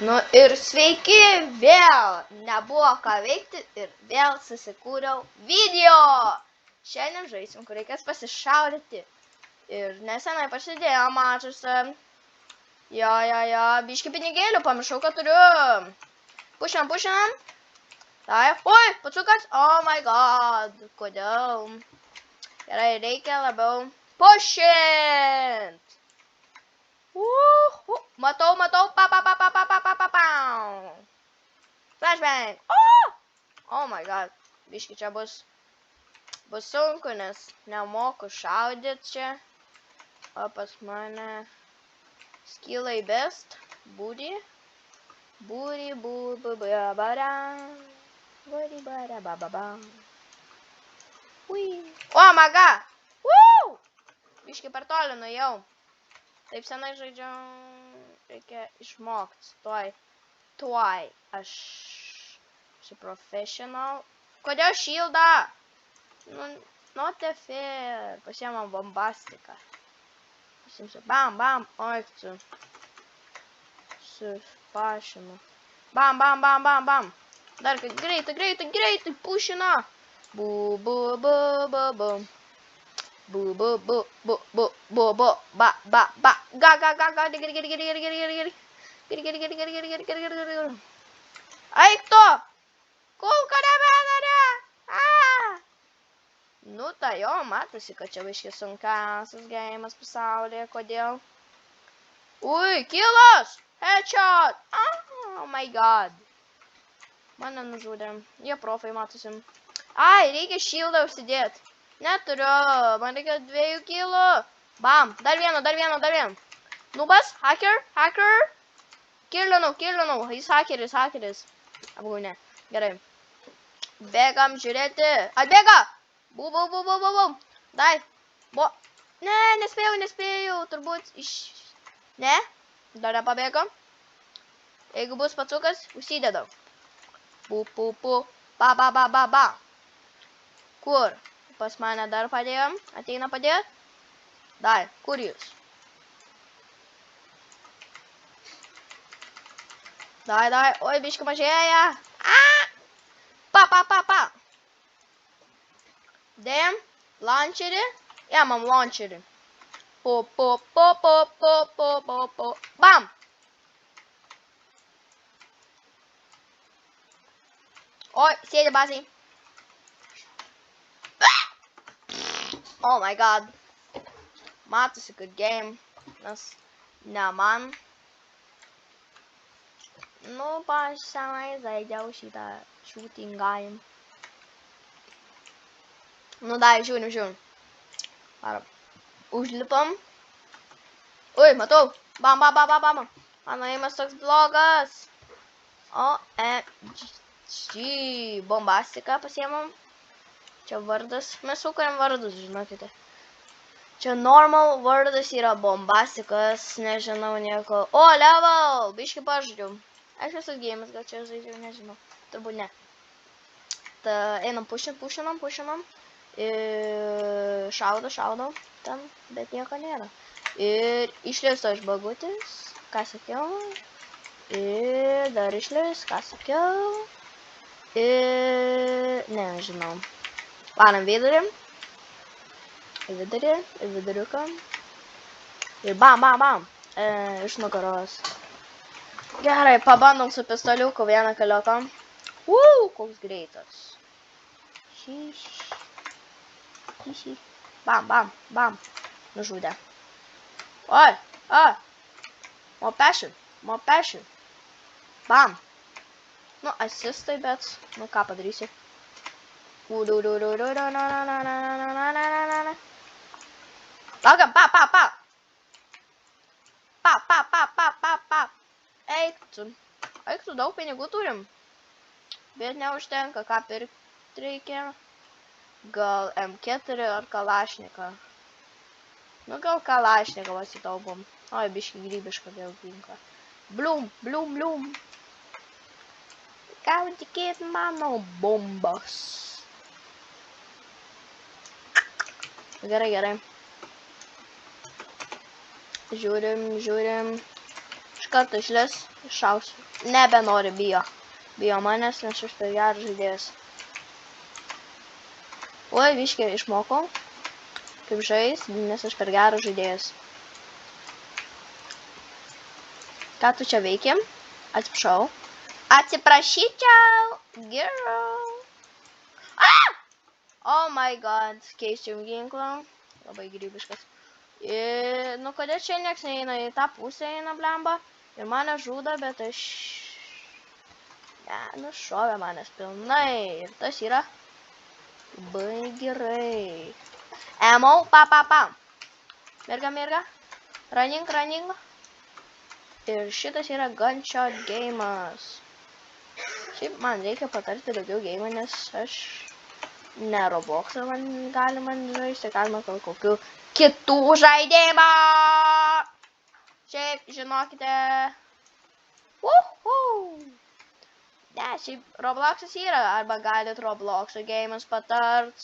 Nu ir sveiki vėl. Nebuvo ką veikti ir vėl susikūriau video. Šiandien žaisim, kur reikės pasišaudyti. Ir nesenai prasidėjo mačas. Jo, biški pinigėlių, pamiršau, kad turiu. Pušinam. Taip, oi, pacukas. Oh my god, kodėl? Gerai, reikia labiau pušint. Matau, flashbang. Oh my god, biški čia bus sunku, nes nemoku šaudyti čia. O pas mane skillai best, būri, oh my god, biški per toli nuėjau. Taip senai žaidžiau, reikia išmokti, tuoj, aš esu professional. Kodėl šildą? Nu, not the fair, pasiemam bombastiką. Pasimsiu, bam, oi, su pašinu. Bam, dar kad greitai, pušina. Bu, geri. Eik tu! Kulka nebedarė! Nu, tai jo, matosi, kad čia biški sunkiausias geimas pasaulyje, kodėl? Ui, kilas! Headshot! Oh my god. Mane nužudė. Jie profai matosi. Ai, reikia šildą užsidėti. Neturiu, man reikia 2 kilų. Bam, dar vieno. Nubas, hacker. Killinau, jis hakeris. Apgaunė, gerai. Bėgam žiūrėti. Atbėga! Bum. Dai. Ne, nespėjau. Turbūt Ne, dar nepabėgam. Jeigu bus pacukas, užsidedam. Ba. Kur? Pas mane dar padėjom. Ateina padėt. Dai, kur jūs? Dai. Oi, biški mažėja. Pa. Dėjom. Launcherį. Ėmam launcherį. Po. Bam. Oi, sėdi bazai. Oh my god. Matosi, kad game. Nes ne man. Nu, aš senai žaidžiau šitą shooting game. Nu, dai, žiūrim. Užlipam. Ui, matau. Bam. Mano aimas toks blogas. OMG. Bombastiką pasiemam. Čia vardas. Mes sukuriam vardus, žinokite. Čia normal vardas yra bombastikas. Nežinau nieko. O, level. Biški pažaidžiau. Aš visas gėjimas, gal čia žaidžiau, nežinau. Turbūt ne. Ta, einam pušinam. Ir šaudau. Ten, bet nieko nėra. Ir išleisto iš bagutis. Ką sakiau. Ir dar išleis, ką sakiau. Ir nežinau. Varam vidurį. Į viduriuką. Ir bam. Iš nugaros. Gerai, pabandom su pistoliuku vieną kalioką. Koks greitas. Bam. Nužudė. Oi. More passion. Bam. Nu, asistai, bet, nu, ką padarysi. Laukiam, pa. Eik tu, daug pinigų turim. Bet neužtenka, ką pirkti reikia. Gal M4 ar kalašniką. Nu, gal kalašniką pasitaupom. Oi, biški grybišką vėl ginklą. Blum. Gaudykit mano bombas. Gerai. Žiūrim. Iš karto išlis, iššausiu. Nebenori bijo. Bijo manęs, nes aš per geras žaidėjas. Oi, biškį išmokau. Kaip žais, nes aš per geras žaidėjas. Ką tu čia veikiam? Atsiprašau. Atsiprašyčiau. Girl. Ah! Oh my god. Keisčiau ginklą. Labai gyvybiškas. Nu, kodėl čia nieks neina į tą pusę, eina blemba. Ir mane žudo, bet aš... Ne, nušovė manęs pilnai. Ir tas yra... Labai gerai. Ammo, pa. Mirga. Running. Ir šitas yra gunshot game'as. Šiaip man reikia patarti daugiau game'ą, nes aš ne Roblox'ą galima žaisti, galima kokių kitų žaidimą. Šiaip, žinokite. Ne, šiaip Roblox'as yra, arba galit Roblox'o game'as patart.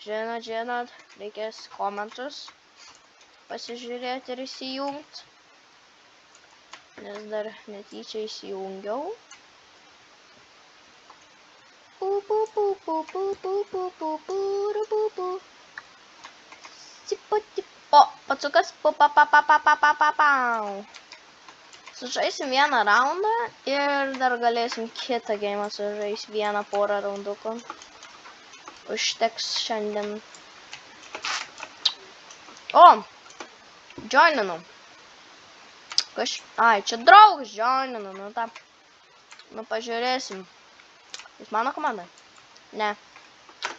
Žinot, reikės komentus pasižiūrėti ir įsijungt. Nes dar netyčia įsijungiau. O, pacukas. Sužaisim vieną raundą ir dar galėsim kitą game'ą sužaisti vieną porą raundukų. Užteks šiandien. O, joininu. Ai, čia draugas joininu, nu tą. Nu, pažiūrėsim. Jis mano komandai? Ne.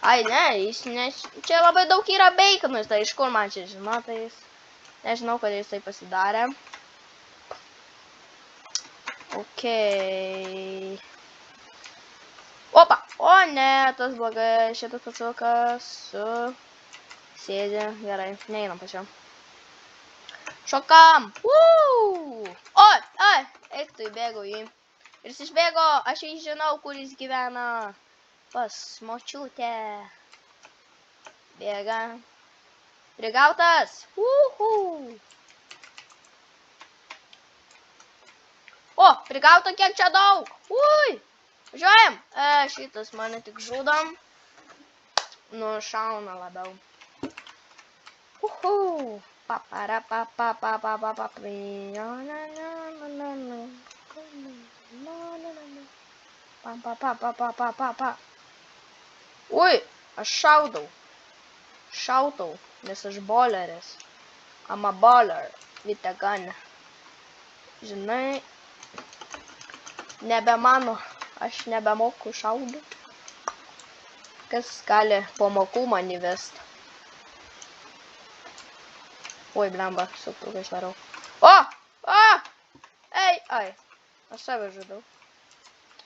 Ai, ne, jis ne... Čia labai daug yra baconus, tai iš kur man čia žino, tai jis... Nežinau, kad jis tai pasidarė. Okei. Opa! O, ne, tas blogai, šitas pacukas su... Sėdė, gerai, neeinam pačiam. Šokam! Oi! Eik tu įbėgau jį. Ir jis išbėgo, aš jį žinau, kur jis gyvena. Pas močiutę. Bėga. Prigautas! O, prigauta kiek čia daug! Ui! Važiuojam! Šitas mane tik žudom. Nušauna labiau. Ui, aš šautau, nes aš boleris. I'm a baller with a gun. Žinai, nebemano, aš nebemoku šaudyti. Kas gali pamokų man įvesti? Oi, blemba, suktuką išvarau. Ai, aš save žudau.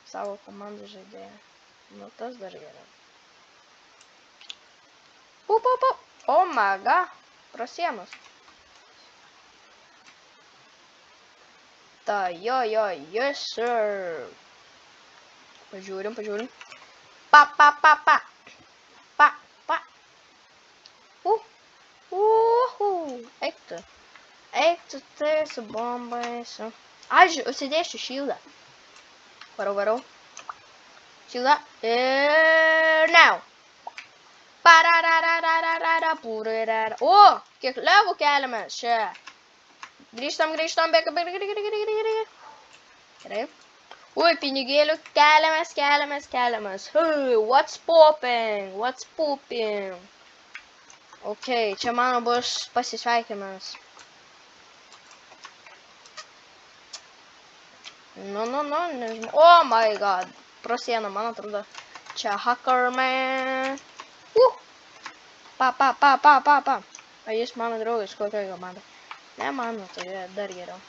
Savo komandą žaidėją. Nu, tas dar gerai. O, maga, prasienos. Ta, jo, yes, sir. Pažiūrim. Pa. Eik tu tai su bombais. Aš užsidėsiu šildą. Varau. Šildą. Ir now. O, kiek levų keliamės čia. Grįžtam, bėga. Gerai. Ui, pinigėlių keliamės. Hey, what's popping? Ok, čia mano bus pasisveikimas. Nu, nežinau. Oh my god. Pro sieną, man atrodo. Čia hacker man. Pa. A jis mano draugas, kokia komanda? Ne mano, tai dar geriau.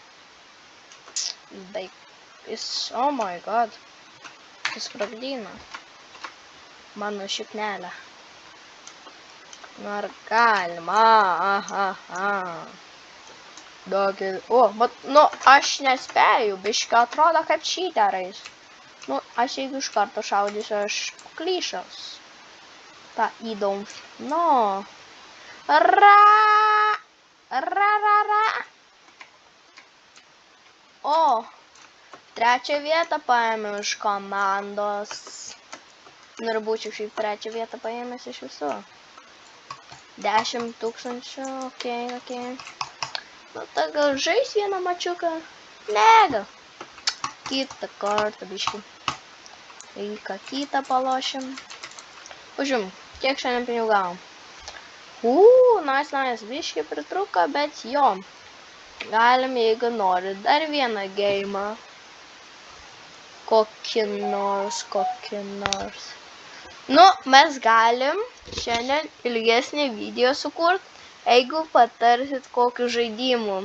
Jis, oh my god. Jis sprogdina. Mano šipnelę. Nu ar galima, aha. Daugiau, nu, aš nespėju, biškai atrodo kaip cheaterais. Nu, aš jeigu iš karto šaudysiu, aš klyšas. Ta įdom. Nu. Ra. O, trečią vietą paėmiau iš komandos. Nu ir būčiau šiaip trečią vietą paėmęs iš visų. 10 000, okei. Nu, tai gal žais vieną mačiuką? Ne, gal. Kitą kartą, biškį. Į ką kitą palošim. Užim, kiek šiandien pinigų gavom? Nice, biškį pritruko, bet jo. Galim, jeigu nori, dar vieną geimą. Kokį nors. Nu, mes galim šiandien ilgesnį video sukurt. Jeigu patarsit kokiu žaidimu,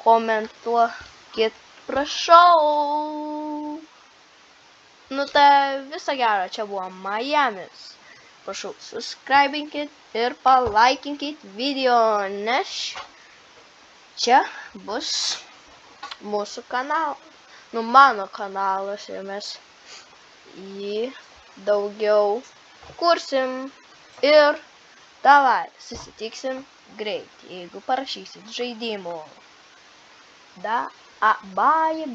komentuokit, prašau. Nu, tai viso gero, čia buvo Miamis. Prašau, subscribinkit ir palaikinkit video, nes čia bus mūsų kanalas. Nu, mano kanalas ir mes jį daugiau kursim ir davai, susitiksim greit, jeigu parašysit žaidimų. Bye.